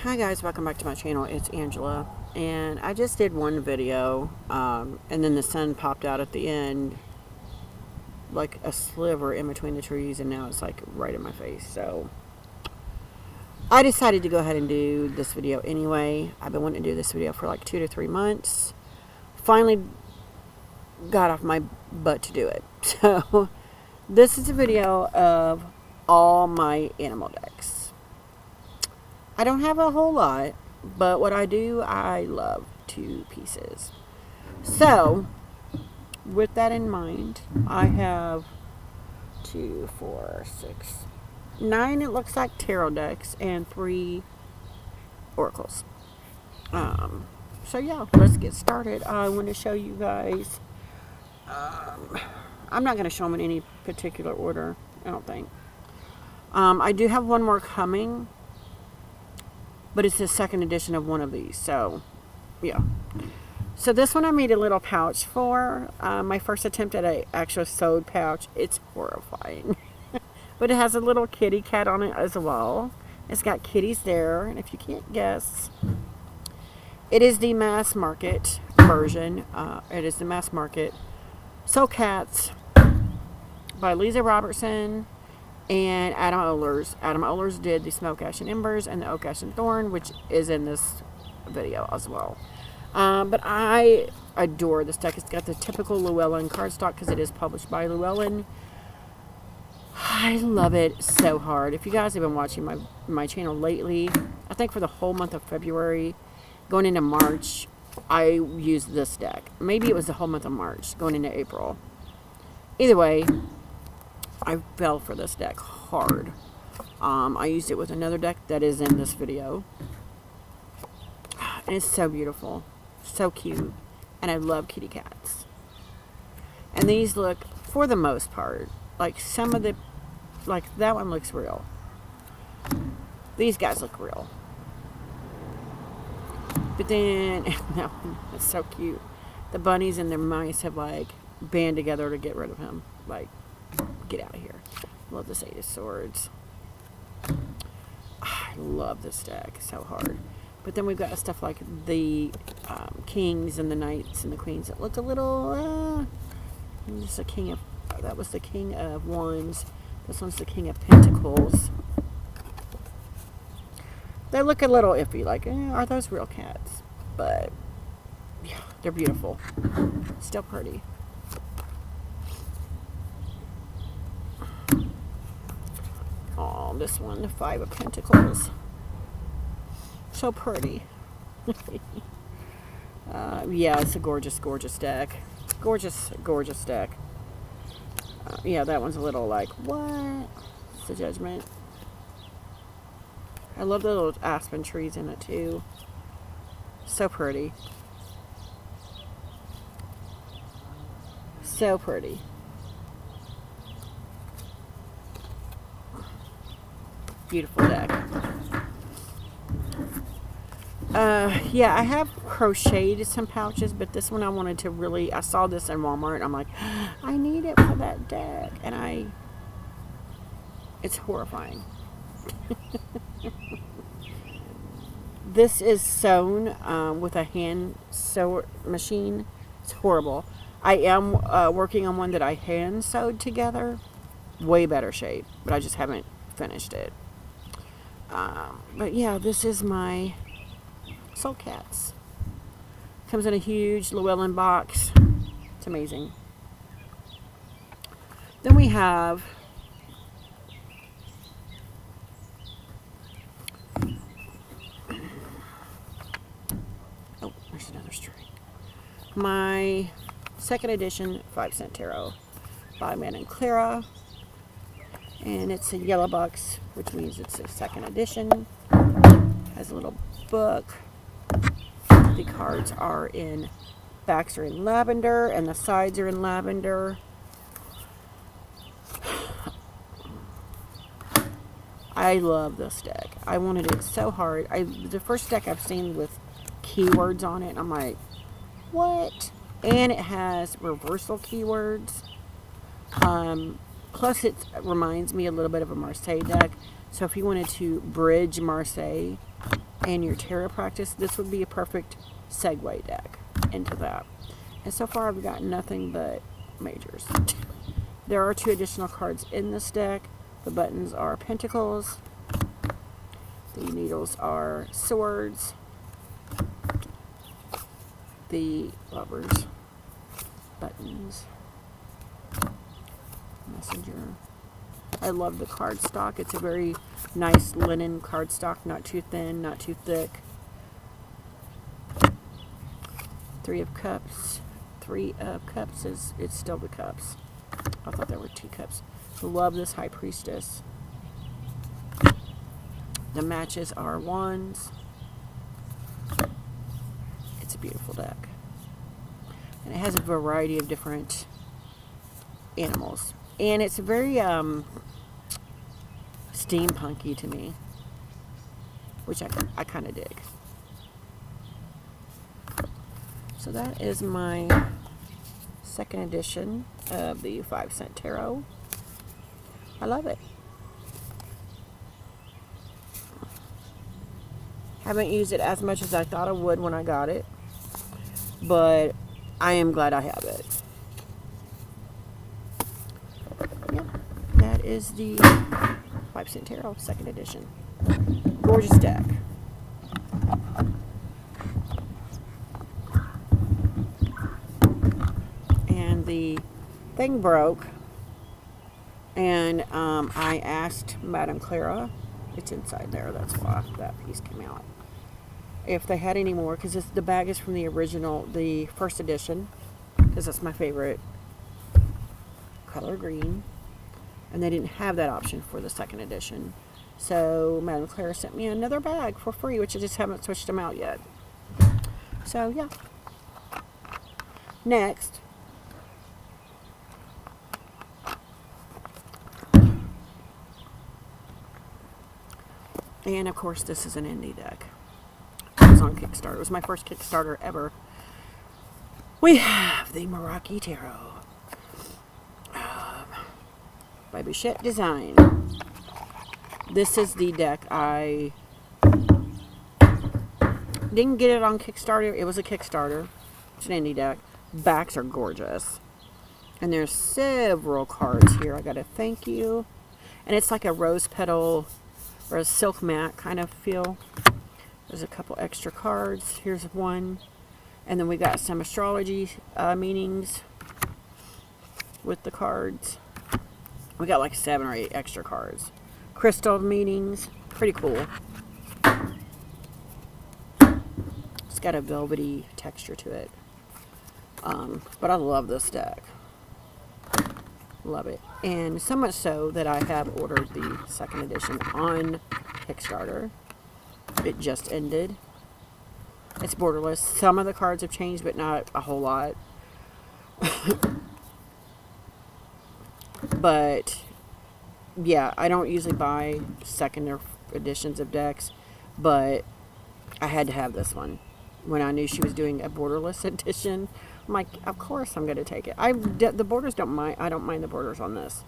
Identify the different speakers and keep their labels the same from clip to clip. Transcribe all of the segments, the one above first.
Speaker 1: Hi guys, welcome back to my channel. It's Angela, and I just did one video, and then the sun popped out at the end like a sliver in between the trees, and now it's like right in my face. So I decided to go ahead and do this video anyway. I've been wanting to do this video for like 2 to 3 months. Finally got off my butt to do it. So this is a video of all my animal decks. I don't have a whole lot, but what I do, I love to pieces. So, with that in mind, I have 2, 4, 6, 9, it looks like, tarot decks and 3 oracles. So yeah, let's get started. I want to show you guys. I'm not going to show them in any particular order, I don't think. I do have one more coming, but it's the second edition of one of these. So, yeah. So this one I made a little pouch for. My first attempt at an actual sewed pouch. It's horrifying. But it has a little kitty cat on it as well. It's got kitties there. And if you can't guess, it is the mass market version. It is the mass market Sew Cats by Lisa Robertson and Adam Ohlers. Adam Ohlers did the Smoke Ash and Embers and the Oak Ash and Thorn, which is in this video as well. But I adore this deck. It's got the typical Llewellyn cardstock because it is published by Llewellyn. I love it so hard. If you guys have been watching my channel lately, I think for the whole month of February, going into March, I used this deck. Maybe it was the whole month of March, going into April. Either way, I fell for this deck hard. I used it with another deck that is in this video. And it's so beautiful. So cute. And I love kitty cats. And these look, for the most part, like some of the, like that one looks real. These guys look real. But then, that one is so cute. The bunnies and their mice have like band together to get rid of him. Like, get out of here. Love this 8 of Swords. I love this deck so hard. But then we've got stuff like the kings and the knights and the queens that look a little, this is a king of, that was the king of wands. This one's the king of pentacles. They look a little iffy, like, are those real cats? But, yeah, they're beautiful. Still pretty. Oh, this one, the 5 of Pentacles. So pretty. Yeah, it's a gorgeous, gorgeous deck. Gorgeous, gorgeous deck. Yeah, that one's a little like, what? It's the Judgment. I love the little aspen trees in it, too. So pretty. So pretty. Beautiful deck. Yeah, I have crocheted some pouches, but this one I wanted to really, I saw this in Walmart, and I'm like, I need it for that deck, and it's horrifying. This is sewn with a hand sew machine. It's horrible. I am working on one that I hand sewed together. Way better shape, but I just haven't finished it. But yeah, this is my Sew Cats. Comes in a huge Llewellyn box. It's amazing. Then we have there's another string. My second edition 5-cent tarot by Man and Clara. And it's a yellow box, which means it's a second edition. Has a little book. The cards are in, backs are in lavender, and the sides are in lavender. I love this deck. I wanted it so hard. The first deck I've seen with keywords on it, I'm like, what? And it has reversal keywords. Plus, it reminds me a little bit of a Marseille deck. So if you wanted to bridge Marseille and your tarot practice, this would be a perfect segue deck into that. And so far I've got nothing but majors. There are 2 additional cards in this deck. The buttons are pentacles. The needles are swords. The lovers, buttons, messenger. I love the cardstock. It's a very nice linen cardstock, not too thin, not too thick. 3 of Cups. 3 of Cups is, it's still the cups. I thought there were 2 cups. I love this High Priestess. The matches are wands. It's a beautiful deck. And it has a variety of different animals. And it's very steampunky to me, which I kind of dig. So that is my second edition of the 5-cent tarot. I love it. Haven't used it as much as I thought I would when I got it, but I am glad I have it. Yeah, that is the 5-cent tarot, second edition. Gorgeous deck. And the thing broke, and I asked Madame Clara, it's inside there, that's why that piece came out, if they had any more, because the bag is from the original, the first edition, because that's my favorite color, green, and they didn't have that option for the second edition. So Madame Clara sent me another bag for free, which I just haven't switched them out yet. So yeah. Next, and of course this is an indie deck. It was on Kickstarter. It was my first Kickstarter ever. We have the Meraki Tarot by Bouchette Design. This is the deck. I didn't get it on Kickstarter. It was a Kickstarter. It's an indie deck. Backs are gorgeous. And there's several cards here. I got a thank you. And it's like a rose petal or a silk mat kind of feel. There's a couple extra cards. Here's one. And then we got some astrology meanings with the cards. We got like 7 or 8 extra cards. Crystal meanings. Pretty cool. It's got a velvety texture to it. But I love this deck. Love it. And so much so that I have ordered the second edition on Kickstarter. It just ended. It's borderless. Some of the cards have changed, but not a whole lot. But yeah, I don't usually buy second editions of decks, but I had to have this one. When I knew she was doing a borderless edition, I'm like, of course I'm going to take it. The borders don't mind. I don't mind the borders on this,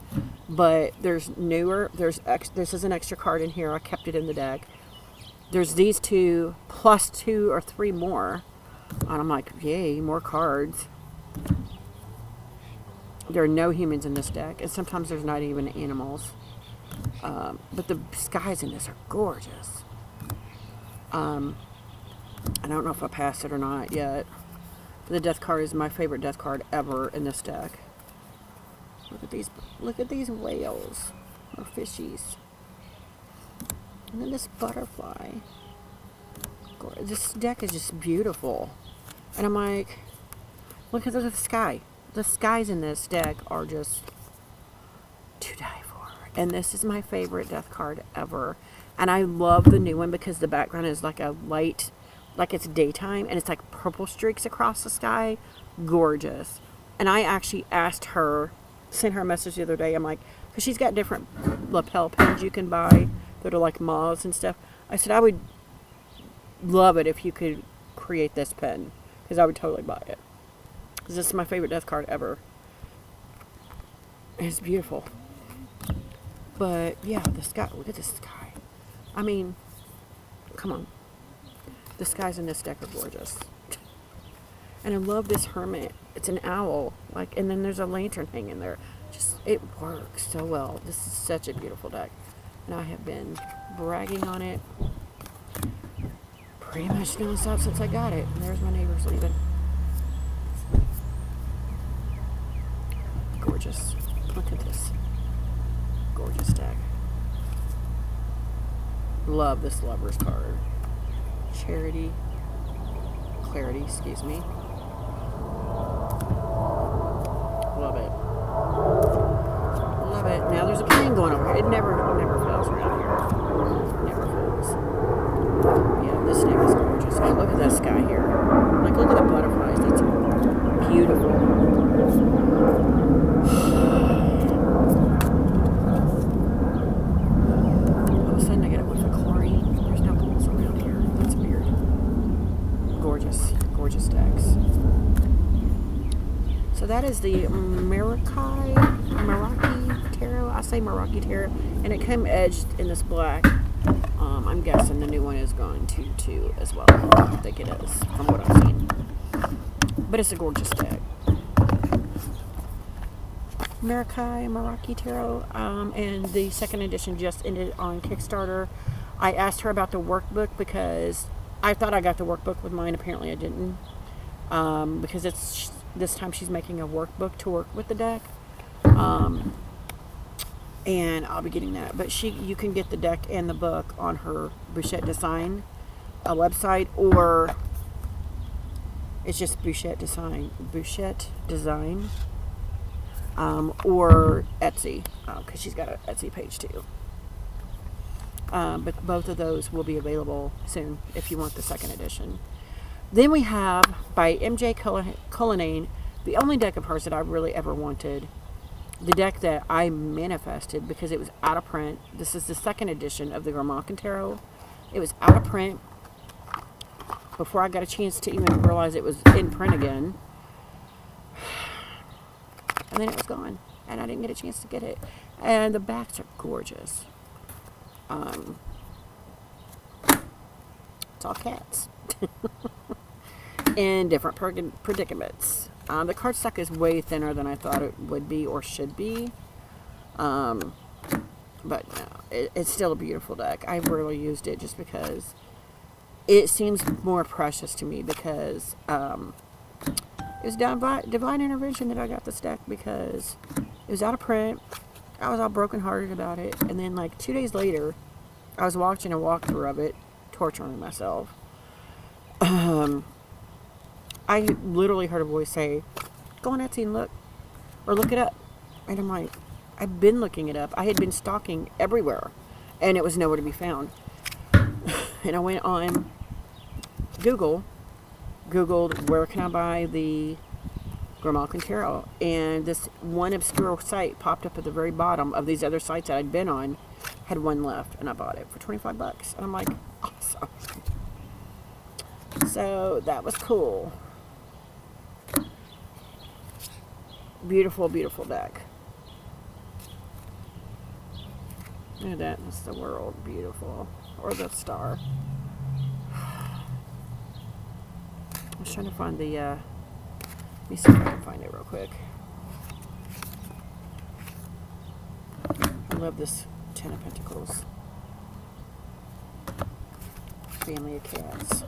Speaker 1: but there's newer. This is an extra card in here. I kept it in the deck. There's these 2 plus 2 or 3 more, and I'm like, yay, more cards. There are no humans in this deck, and sometimes there's not even animals. But the skies in this are gorgeous. I don't know if I passed it or not yet. The death card is my favorite death card ever in this deck. Look at these. Look at these whales or fishies. And then this butterfly. This deck is just beautiful. And I'm like, look at the sky. The skies in this deck are just to die for. And this is my favorite death card ever. And I love the new one because the background is like a light, like it's daytime, and it's like purple streaks across the sky. Gorgeous. And I actually asked her, sent her a message the other day. I'm like, because she's got different lapel pins you can buy that are like moths and stuff. I said, I would love it if you could create this pen, because I would totally buy it. Because this is my favorite death card ever. It's beautiful. But yeah, the sky, look at the sky. I mean, come on. The skies in this deck are gorgeous. And I love this hermit. It's an owl. Like, and then there's a lantern hanging there. Just, it works so well. This is such a beautiful deck. And I have been bragging on it pretty much nonstop since I got it. And there's my neighbors leaving. Gorgeous. Look at this. Gorgeous deck. Love this Lover's card. Clarity, excuse me. Love it. Love it. Now there's a plane going over here. It never fails around here. Never fails. Yeah, this deck is gorgeous. Oh, look at that sky here. Like, look at the butterflies. That's beautiful. All of a sudden I get a whiff of chlorine. There's no pools around here. That's weird. Gorgeous decks. So that is the Meraki Tarot. I say Meraki Tarot, and it came edged in this black. I'm guessing the new one is going to too as well. I think it is, from what I've seen. But it's a gorgeous deck. Meraki Tarot, and the second edition just ended on Kickstarter. I asked her about the workbook because I thought I got the workbook with mine. Apparently I didn't, because it's this time she's making a workbook to work with the deck, and I'll be getting that. But you can get the deck and the book on her Bouchette Design website, or it's just Bouchette Design, or Etsy, because she's got an Etsy page too. But both of those will be available soon if you want the second edition. Then we have, by MJ Cullinane, the only deck of hers that I really ever wanted. The deck that I manifested because it was out of print. This is the second edition of the Grimalkin Tarot. It was out of print before I got a chance to even realize it was in print again. And then it was gone. And I didn't get a chance to get it. And the backs are gorgeous. It's all cats. In different predicaments. The cardstock is way thinner than I thought it would be or should be. But no, it's still a beautiful deck. I rarely used it just because it seems more precious to me, because it was divine intervention that I got this deck, because it was out of print. I was all brokenhearted about it. And then like 2 days later, I was watching a walkthrough of it, torturing myself. I literally heard a voice say, go on Etsy and look, or look it up. And I'm like, I've been looking it up. I had been stalking everywhere, and it was nowhere to be found. And I went on Googled where can I buy the Grimalkin Tarot, and this one obscure site popped up at the very bottom of these other sites that I'd been on, had one left, and I bought it for $25. And I'm like, awesome. So that was cool. Beautiful, beautiful deck. Look at that. That's the world. Beautiful. Or the star. I was trying to find the, let me see if I can find it real quick. I love this Ten of Pentacles. Family of cats.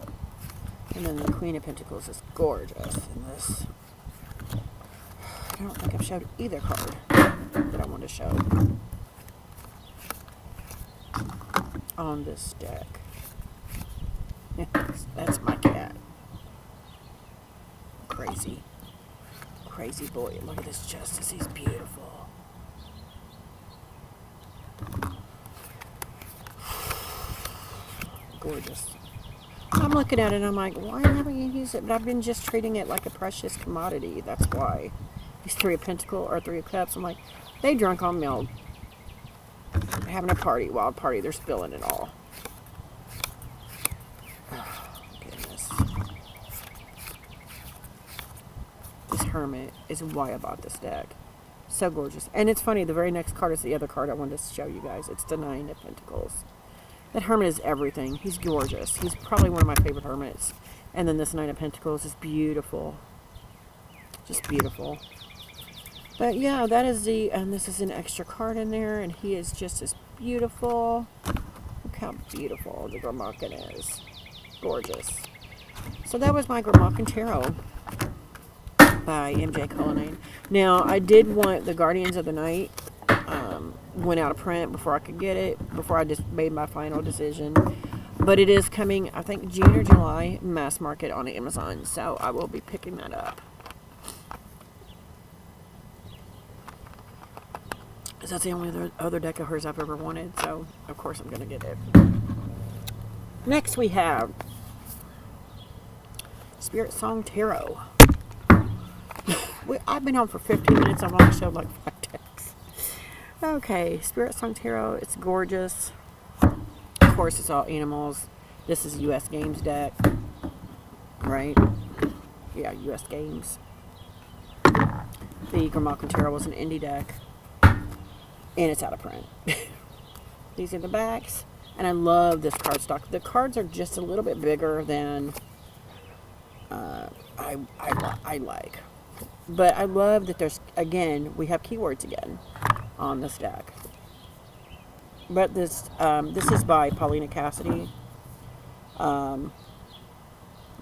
Speaker 1: And then the Queen of Pentacles is gorgeous in this. I don't think I've showed either card that I want to show on this deck. That's my cat. Crazy boy. Look at this Justice. He's beautiful. Gorgeous. I'm looking at it and I'm like, why haven't you used it? But I've been just treating it like a precious commodity. That's why. These Three of Pentacles or Three of Cups, I'm like, they drunk on milk. They're having a party, wild party. They're spilling it all. Oh, goodness. This Hermit is why I bought this deck. So gorgeous. And it's funny, the very next card is the other card I wanted to show you guys. It's the Nine of Pentacles. That hermit is everything. He's gorgeous. He's probably one of my favorite hermits. And then this Nine of Pentacles is beautiful. Just beautiful. But yeah, that is and this is an extra card in there, and he is just as beautiful. Look how beautiful the Gormakon is. Gorgeous. So that was my Gormakon Tarot by MJ Cullinane. Now, I did want the Guardians of the Night. Went out of print before I could get it, before I just made my final decision. But it is coming, I think, June or July, mass market on Amazon. So I will be picking that up. That's the only other deck of hers I've ever wanted. So, of course, I'm going to get it. Next, we have Spirit Song Tarot. I've been on for 15 minutes. I've only showed like 5 decks. Okay, Spirit Song Tarot. It's gorgeous. Of course, it's all animals. This is US Games deck. Right? Yeah, US Games. The Gormakon Tarot was an indie deck. And it's out of print. These are the backs. And I love this cardstock. The cards are just a little bit bigger than I like. But I love that there's, again, we have keywords again on this deck. But this is by Paulina Cassidy.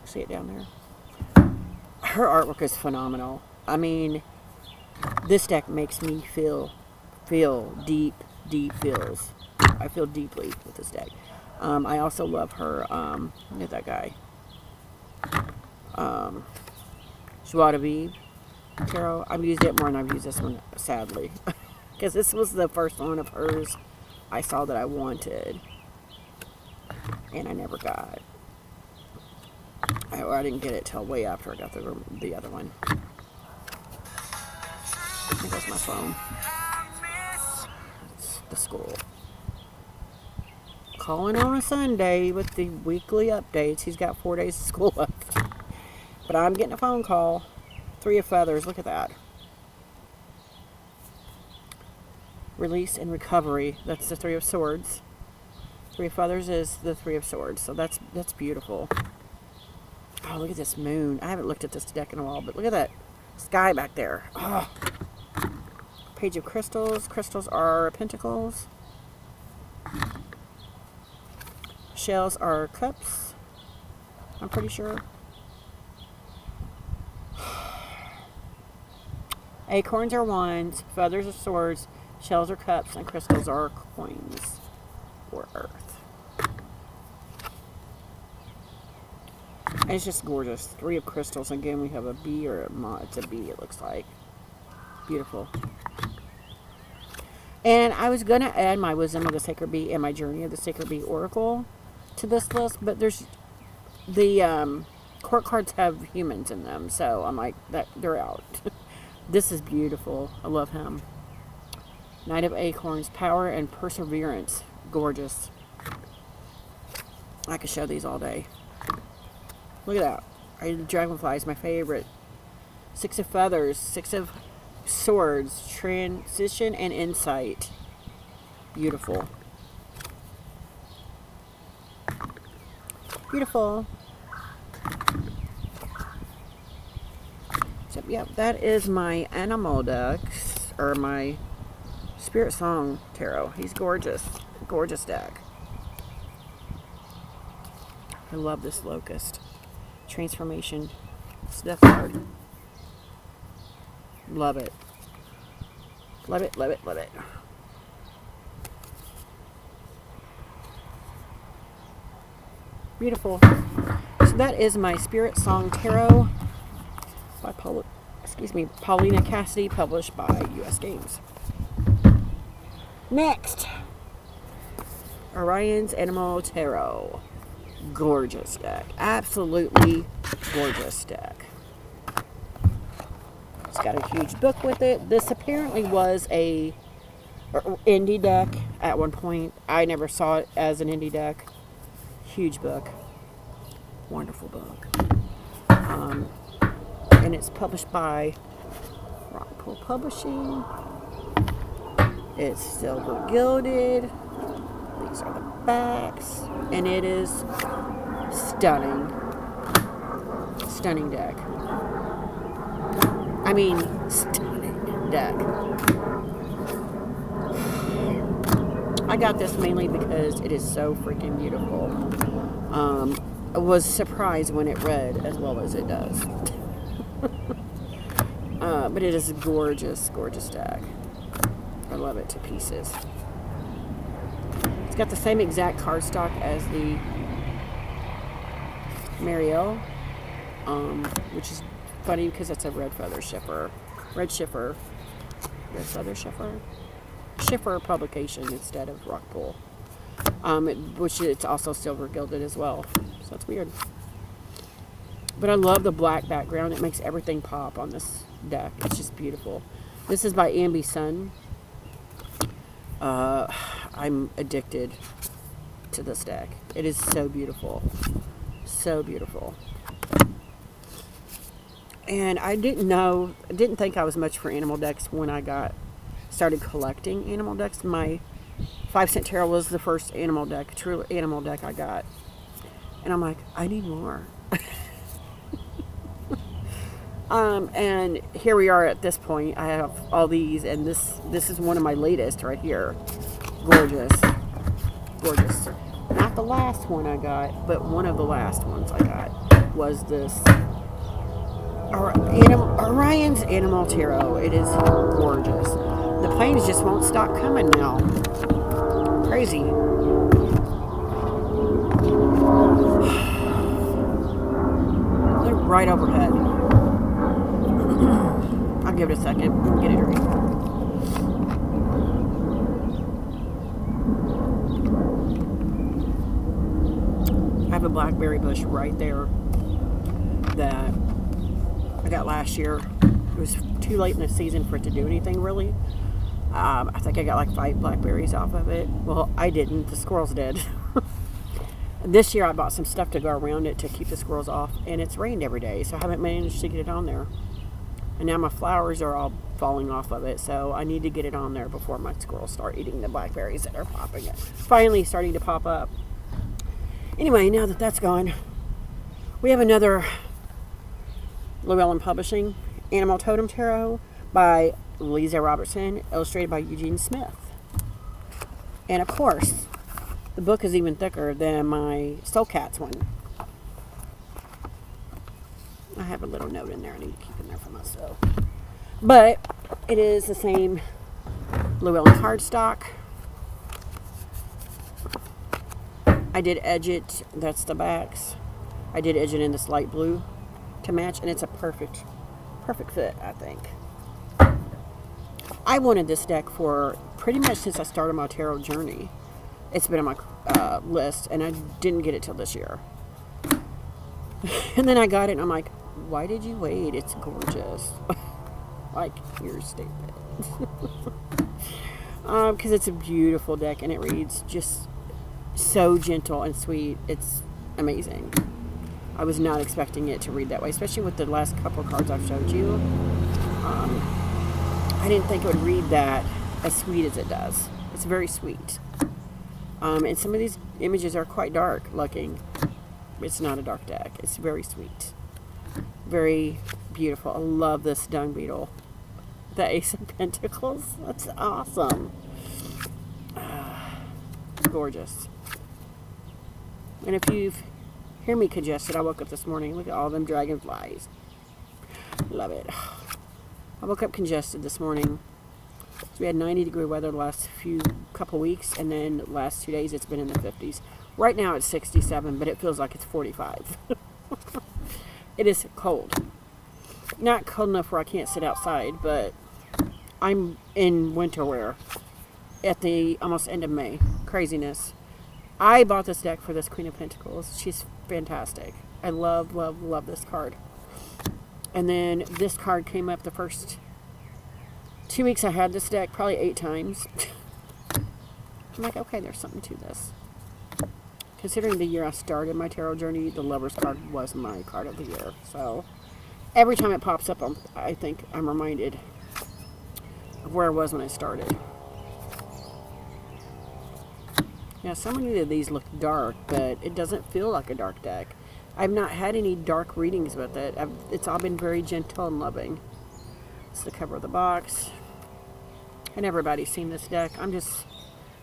Speaker 1: See it down there? Her artwork is phenomenal. I mean, this deck makes me feel deep feels. I feel deeply with this deck. I also love her, look at that guy. Joie de Vivre Tarot. I've used it more than I've used this one, sadly. Because this was the first one of hers I saw that I wanted. And I never got. I didn't get it till way after I got the other one. There goes my phone. It's the school. Calling on a Sunday with the weekly updates. He's got 4 days of school left. But I'm getting a phone call. 3 of Feathers. Look at that. Release and recovery. That's the 3 of Swords. 3 of Feathers is the 3 of Swords. So that's beautiful. Oh, look at this moon. I haven't looked at this deck in a while, but look at that sky back there. Oh. Page of Crystals. Crystals are pentacles. Shells are cups. I'm pretty sure. Acorns are wands. Feathers are swords. Shells are cups. And crystals are coins or earth. And it's just gorgeous. 3 of crystals. Again, we have a bee or a moth. It's a bee, it looks like. Beautiful. And I was going to add my Wisdom of the Sacred Bee and my Journey of the Sacred Bee Oracle to this list, but there's the court cards have humans in them, so I'm like, that they're out. This is beautiful. I love him. Knight of Acorns, Power and Perseverance. Gorgeous. I could show these all day. Look at that. Dragonfly is my favorite. 6 of Feathers, 6 of Swords, Transition and Insight. Beautiful. Beautiful. So, yeah, that is my animal decks, or my Spirit Song Tarot. He's gorgeous. Gorgeous deck. I love this Locust. Transformation. It's death card. Love it. Love it, love it, love it. Beautiful. So that is my Spirit Song Tarot by Paulina Cassidy, published by US Games. Next, Orion's Animal Tarot. Gorgeous deck. Absolutely gorgeous deck. It's got a huge book with it. This apparently was a indie deck at one point. I never saw it as an indie deck. Huge book. Wonderful book. And it's published by Rockpool Publishing. It's silver gilded. These are the backs. And it is stunning. Stunning deck. I mean, stunning deck. I got this mainly because it is so freaking beautiful. I was surprised when it read as well as it does. But it is a gorgeous, gorgeous deck. I love it to pieces. It's got the same exact cardstock as the Marielle, which is funny because it's a red feather shiffer. Red feather shiffer? Schiffer publication instead of Rockpool. Which it's also silver gilded as well. So it's weird. But I love the black background. It makes everything pop on this deck. It's just beautiful. This is by Ambi Sun. I'm addicted to this deck. It is so beautiful. So beautiful. And I didn't think I was much for animal decks when I started collecting animal decks. My 5-cent tarot was the first animal deck, true animal deck I got. And I'm like, I need more. And here we are at this point. I have all these, and this is one of my latest right here. Gorgeous. Gorgeous. Not the last one I got, but one of the last ones I got was this Orion's Animal Tarot. It is gorgeous. The planes just won't stop coming now. Crazy. They're right overhead. I'll give it a second. Get it ready. I have a blackberry bush right there that I got last year. It was too late in the season for it to do anything really. I think I got like 5 blackberries off of it. Well, I didn't. The squirrels did. This year I bought some stuff to go around it to keep the squirrels off, and it's rained every day, so I haven't managed to get it on there. And now my flowers are all falling off of it, so I need to get it on there before my squirrels start eating the blackberries that are popping up. Finally starting to pop up. Anyway, now that that's gone, we have another Llewellyn Publishing Animal Totem Tarot by Lisa Robertson, illustrated by Eugene Smith. And of course, the book is even thicker than my Soul Cats one. I have a little note in there I need to keep in there for myself. But it is the same Llewellyn cardstock. I did edge it. That's the backs. I did edge it in this light blue to match, and it's a perfect fit, I think. I wanted this deck for pretty much since I started my tarot journey. It's been on my list, and I didn't get it till this year. And then I got it, and I'm like, why did you wait? It's gorgeous. Like, you're stupid. Because it's a beautiful deck, and it reads just so gentle and sweet. It's amazing. I was not expecting it to read that way, especially with the last couple cards I've showed you. I didn't think it would read that as sweet as it does. It's very sweet. And some of these images are quite dark looking. It's not a dark deck. It's very sweet. Very beautiful. I love this dung beetle. The Ace of Pentacles. That's awesome. Gorgeous. And if you hear me congested, I woke up this morning. Look at all them dragonflies. Love it. I woke up congested this morning. So we had 90-degree weather the last couple weeks, and then the last 2 days it's been in the 50s. Right now it's 67, but it feels like it's 45. It is cold. Not cold enough where I can't sit outside, but I'm in winter wear at the almost end of May. Craziness. I bought this deck for this Queen of Pentacles. She's fantastic. I love, love, love this card. And then this card came up the first 2 weeks I had this deck, probably 8 times. I'm like, okay, there's something to this. Considering the year I started my tarot journey, the Lover's card was my card of the year. So every time it pops up, I think I'm reminded of where I was when I started. Yeah, so many of these look dark, but it doesn't feel like a dark deck. I've not had any dark readings with it. It's all been very gentle and loving. It's the cover of the box. And everybody's seen this deck. I'm just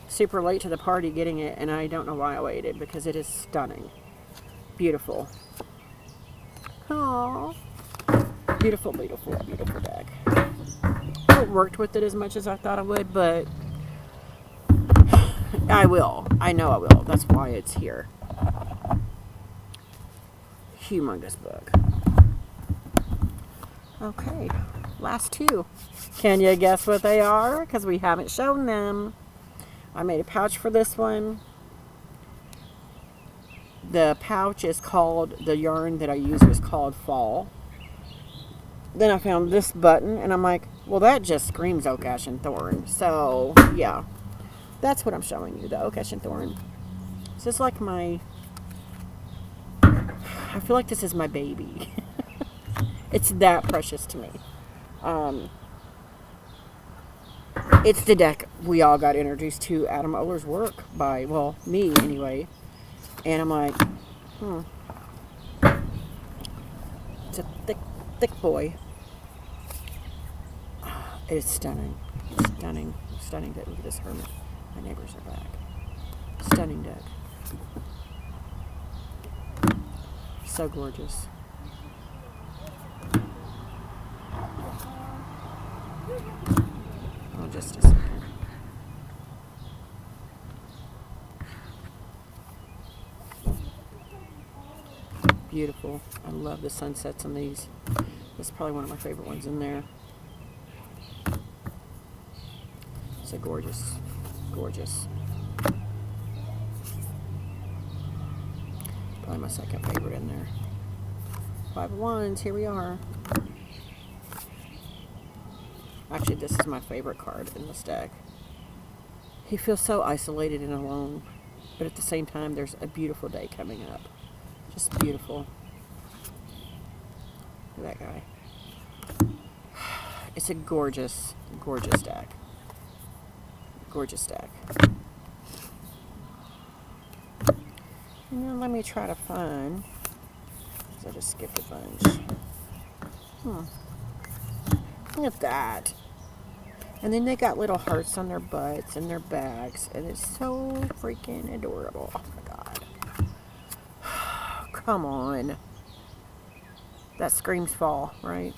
Speaker 1: super late to the party getting it, and I don't know why I waited, because it is stunning. Beautiful. Aww. Beautiful, beautiful, beautiful deck. I haven't worked with it as much as I thought I would, but I will. I know I will. That's why it's here. Humongous book. Okay, last two. Can you guess what they are? Because we haven't shown them. I made a pouch for this one. The pouch is called, the yarn that I use was called Fall. Then I found this button, and I'm like, well, that just screams Oak, Ash, and Thorn. So, yeah. That's what I'm showing you, the Oak, Ash, and Thorn. This is like my... I feel like this is my baby. It's that precious to me. It's the deck we all got introduced to Adam Oler's work by, well, me anyway. And I'm like, It's a thick, thick boy. It is stunning. Stunning. Stunning deck. Look at this hermit. My neighbors are back. Stunning deck. So gorgeous. Oh, just a second. Beautiful. I love the sunsets on these. This is probably one of my favorite ones in there. So gorgeous. Gorgeous. Probably my second favorite in there. 5 of Wands, here we are. Actually, this is my favorite card in this deck. He feels so isolated and alone, but at the same time, there's a beautiful day coming up. Just beautiful. Look at that guy. It's a gorgeous, gorgeous deck. Gorgeous deck. And then let me try to find, because I just skipped a bunch. Look at that. And then they got little hearts on their butts and their backs, and it's so freaking adorable. Oh my god. Come on. That screams fall, right?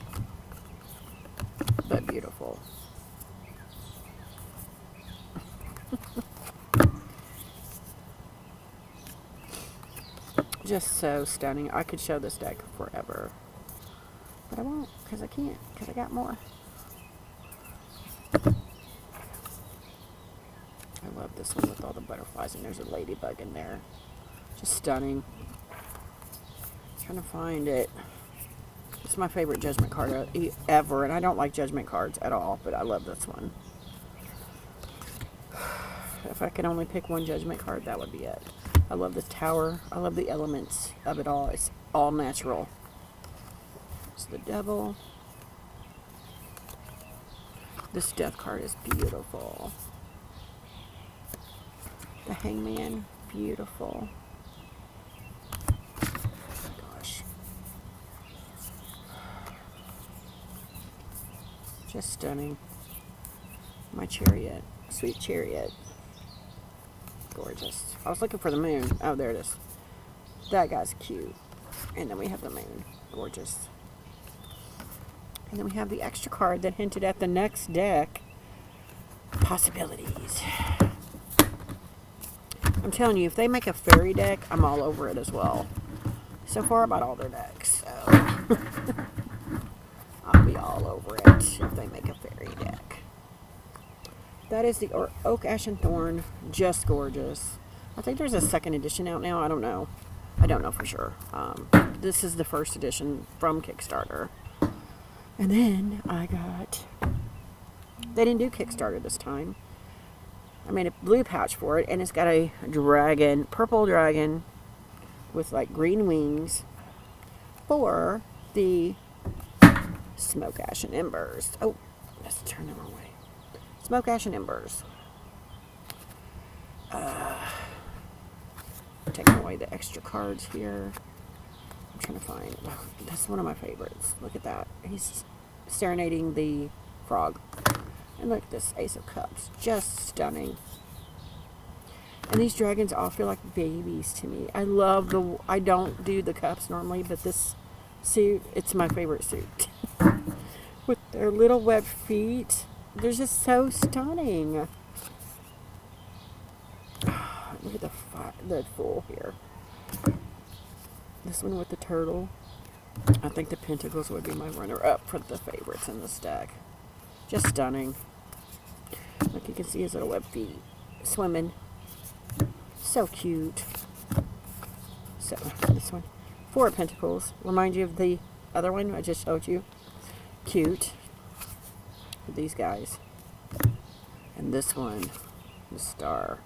Speaker 1: But beautiful. Just so stunning. I could show this deck forever. But I won't, because I can't, because I got more. I love this one with all the butterflies, and there's a ladybug in there. Just stunning. Trying to find it. It's my favorite Judgment card ever, and I don't like Judgment cards at all, but I love this one. If I could only pick one Judgment card, that would be it. I love this tower. I love the elements of it all. It's all natural. It's the Devil. This Death card is beautiful. The Hangman, beautiful. Oh my gosh. Just stunning. My Chariot, Sweet Chariot. Gorgeous. I was looking for the moon. Oh, there it is. That guy's cute. And then we have the moon. Gorgeous. And then we have the extra card that hinted at the next deck. Possibilities. I'm telling you, if they make a fairy deck, I'm all over it as well. So far, I bought all their decks, so I'll be all over it if they make a fairy deck. That is the Oak, Ash, and Thorn. Just gorgeous. I think there's a second edition out now. I don't know. I don't know for sure. This is the first edition from Kickstarter. And then I got... They didn't do Kickstarter this time. I made a blue pouch for it, and it's got a dragon, purple dragon, with like green wings for the Smoke, Ash, and Embers. Oh, let's turn the wrong way. Smoke, Ash, and Embers. taking away the extra cards here. I'm trying to find. Oh, that's one of my favorites. Look at that. He's serenading the frog. And look at this Ace of Cups. Just stunning. And these dragons all feel like babies to me. I love I don't do the cups normally, but this suit, it's my favorite suit. With their little webbed feet. They're just so stunning. Look at the fool here. This one with the turtle. I think the Pentacles would be my runner-up for the favorites in this deck. Just stunning. Like you can see his little web feet swimming. So cute. So, this one. 4 of Pentacles. Remind you of the other one I just showed you. Cute. With these guys. And this one. The Star.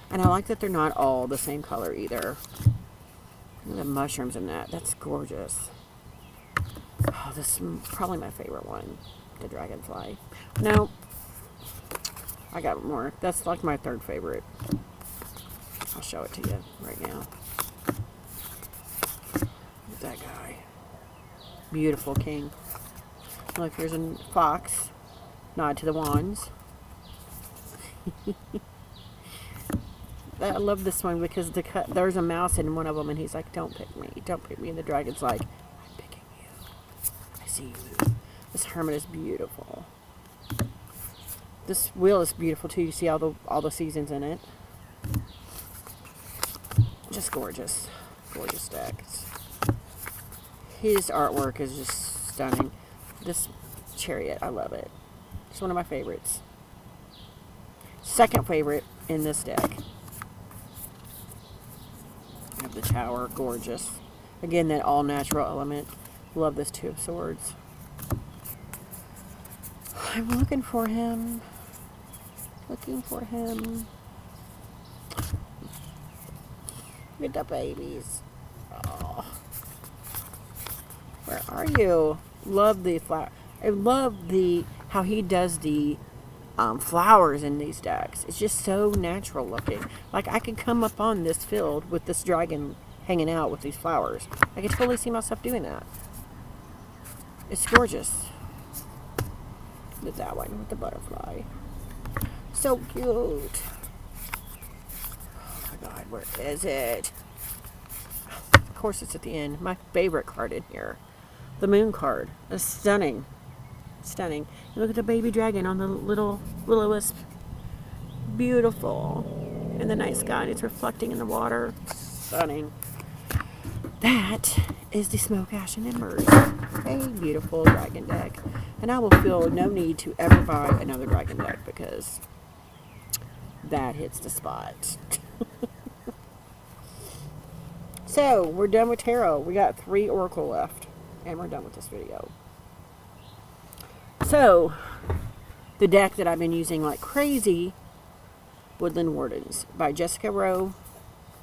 Speaker 1: And I like that they're not all the same color either. Look at the mushrooms in that. That's gorgeous. Oh, this is probably my favorite one. The Dragonfly. No. I got more. That's like my 3rd favorite. I'll show it to you right now. Look at that guy. Beautiful king. Look, here's a fox. Nod to the wands. I love this one because there's a mouse in one of them, and he's like, "Don't pick me, don't pick me." And the dragon's like, "I'm picking you. I see you." This hermit is beautiful. This wheel is beautiful too. You see all the seasons in it. Just gorgeous, gorgeous decks. His artwork is just stunning. This chariot, I love it. It's one of my favorites. 2nd favorite in this deck. I have the Tower, gorgeous. Again, that all natural element. Love this 2 of Swords. I'm looking for him. Looking for him. Look at the babies. Oh. Where are you? Love the flower. I love how he does the flowers in these decks. It's just so natural looking. Like I could come up on this field with this dragon hanging out with these flowers. I could totally see myself doing that. It's gorgeous. Look at that one with the butterfly. So cute. Oh my God, where is it? Of course it's at the end. My favorite card in here. The Moon card. It's stunning. Stunning. And look at the baby dragon on the little will-o-wisp. Beautiful. In the night sky, and it's reflecting in the water. Stunning. That is the Smoke, Ash, and Embers. A beautiful dragon deck. And I will feel no need to ever buy another dragon deck because that hits the spot. So, we're done with tarot. We got 3 oracle left. And we're done with this video. So, the deck that I've been using like crazy, Woodland Wardens by Jessica Rowe,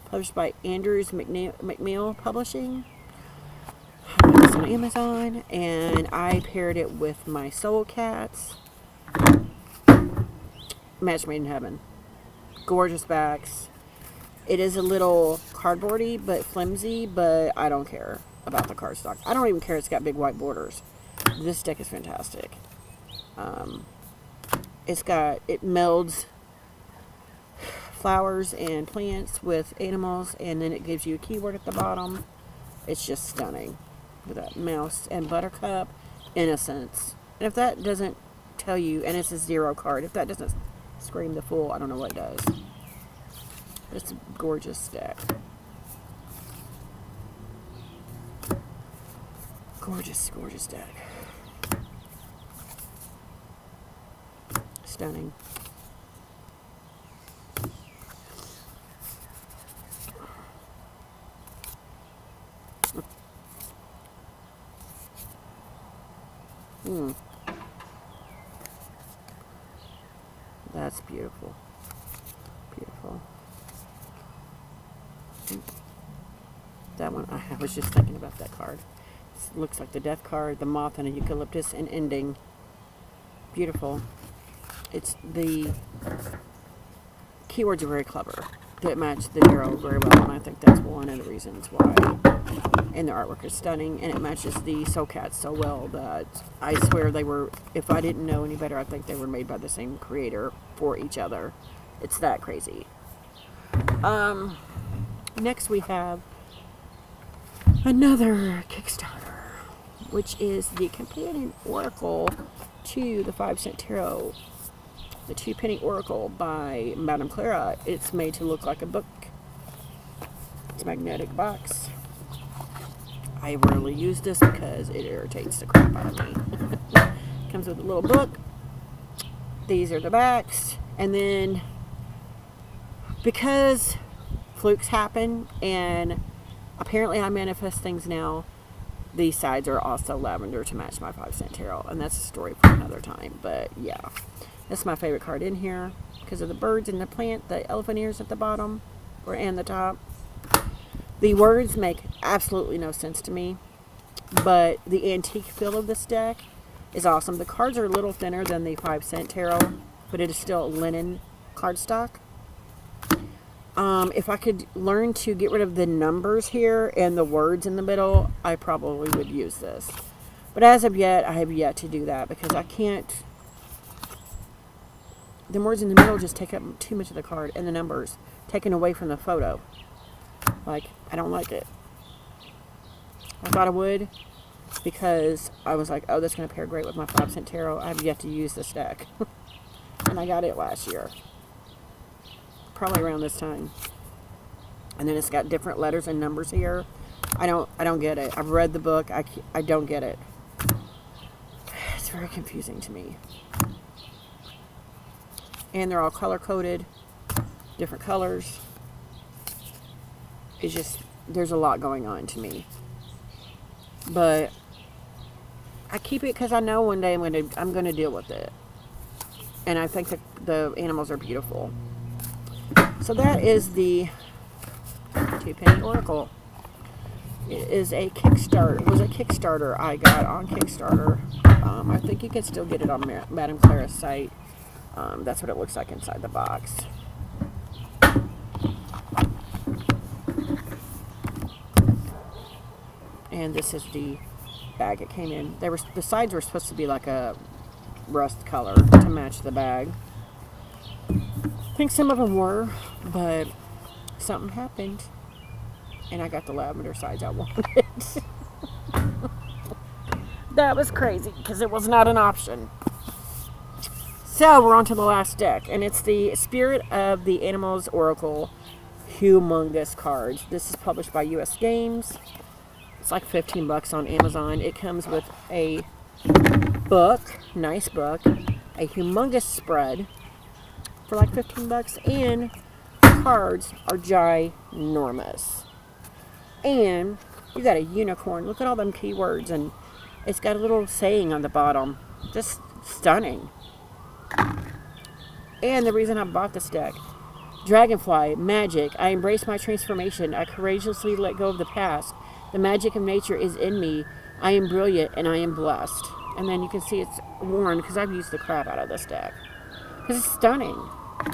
Speaker 1: published by Andrews McNeil Publishing. I got this on Amazon, and I paired it with my Soul Cats. Match made in heaven. Gorgeous backs. It is a little cardboardy, but flimsy, but I don't care about the cardstock. I don't even care it's got big white borders. This deck is fantastic. It melds flowers and plants with animals, and then it gives you a keyword at the bottom. It's just stunning. With that mouse and buttercup, innocence. And if that doesn't tell you, and it's a 0 card, if that doesn't scream the fool, I don't know what does. It's a gorgeous deck. Gorgeous, gorgeous deck. Stunning. That's beautiful. Beautiful. That one, I was just thinking about that card. It looks like the death card, the moth and a eucalyptus, and ending. Beautiful. It's the keywords are very clever. that match the Darrow very well, and I think that's one of the reasons why. And the artwork is stunning, and it matches the Soul Cat so well that I swear they were, if I didn't know any better, I think they were made by the same creator for each other. It's that crazy. Next we have another Kickstarter, which is the companion oracle to the 5-cent tarot. The 2-penny oracle by Madame Clara. It's made to look like a book. It's a magnetic box. I rarely use this because it irritates the crap out of me. Comes with a little book. These are the backs. And then, because flukes happen and apparently I manifest things now, these sides are also lavender to match my 5-cent tarot. And that's a story for another time. But yeah, that's my favorite card in here because of the birds and the plant, the elephant ears at the bottom and the top. The words make absolutely no sense to me, but the antique feel of this deck is awesome. The cards are a little thinner than the 5-cent tarot, but it is still linen cardstock. If I could learn to get rid of the numbers here and the words in the middle, I probably would use this. But as of yet, I have yet to do that because I can't. The words in the middle just take up too much of the card, and the numbers taken away from the photo. Like, I don't like it. I thought I would because I was like, oh, that's going to pair great with my 5-cent tarot. I have yet to use this deck. And I got it last year. Probably around this time. And then it's got different letters and numbers here. I don't get it. I've read the book. I don't get it. It's very confusing to me. And they're all color-coded. Different colors. It's just, there's a lot going on to me. But I keep it because I know one day I'm gonna deal with it. And I think that the animals are beautiful. So that is the 2-penny oracle. It is a Kickstarter. It was a Kickstarter I got on Kickstarter. I think you can still get it on Madame Clara's site. That's what it looks like inside the box. And this is the bag it came in. The sides were supposed to be like a rust color to match the bag. I think some of them were, but something happened, and I got the lavender sides I wanted. That was crazy because it was not an option. So we're on to the last deck, and it's the Spirit of the Animals Oracle Humongous cards. This is published by US Games. It's like $15 on Amazon. It comes with a book, nice book, a humongous spread for like $15, and the cards are ginormous. And you got a unicorn. Look at all them keywords, and it's got a little saying on the bottom. Just stunning. And the reason I bought this deck: Dragonfly, magic. I embrace my transformation. I courageously let go of the past. The magic of nature is in me. I am brilliant and I am blessed. And then you can see it's worn because I've used the crap out of this deck. Because it's stunning.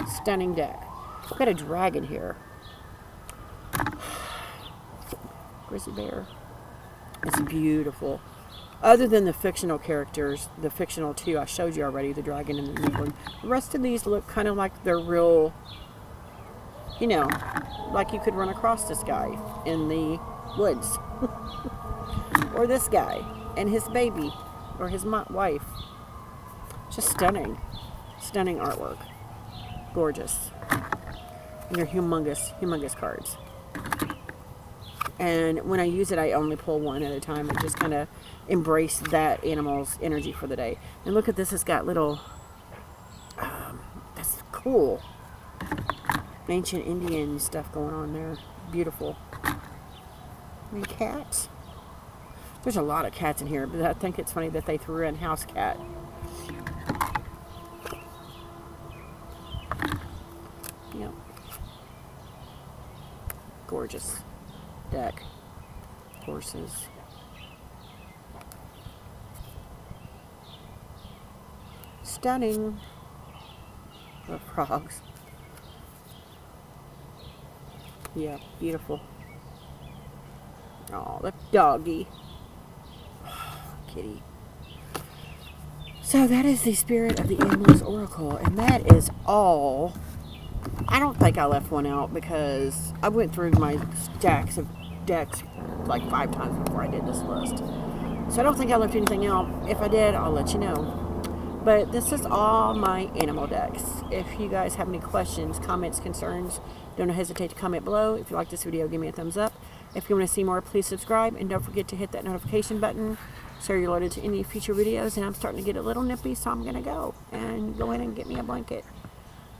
Speaker 1: Stunning deck. We've got a dragon here. Grizzly bear. It's beautiful. Other than the fictional characters, the fictional two I showed you already, the dragon and the unicorn, the rest of these look kind of like they're real, you know, like you could run across this guy in the woods. Or this guy and his baby or his wife. Just stunning. Stunning artwork. Gorgeous. And they're humongous cards. And when I use it, I only pull one at a time and just kind of embrace that animal's energy for the day. And look at this, it's got little, that's cool. Ancient Indian stuff going on there. Beautiful. And cats. There's a lot of cats in here, but I think it's funny that they threw in house cat. Yep. Gorgeous deck. Horses. Stunning. The frogs. Yeah, beautiful. Oh, the doggy. Kitty. So that is the Spirit of the Endless Oracle, and that is all. I don't think I left one out because I went through my stacks of decks like 5 times before I did this list. So I don't think I left anything out. If I did, I'll let you know. But this is all my animal decks. If you guys have any questions, comments, concerns, don't hesitate to comment below. If you like this video, give me a thumbs up. If you want to see more, please subscribe. And don't forget to hit that notification button so you're alerted to any future videos. And I'm starting to get a little nippy, so I'm going to go and go in and get me a blanket.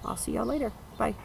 Speaker 1: I'll see y'all later. Bye.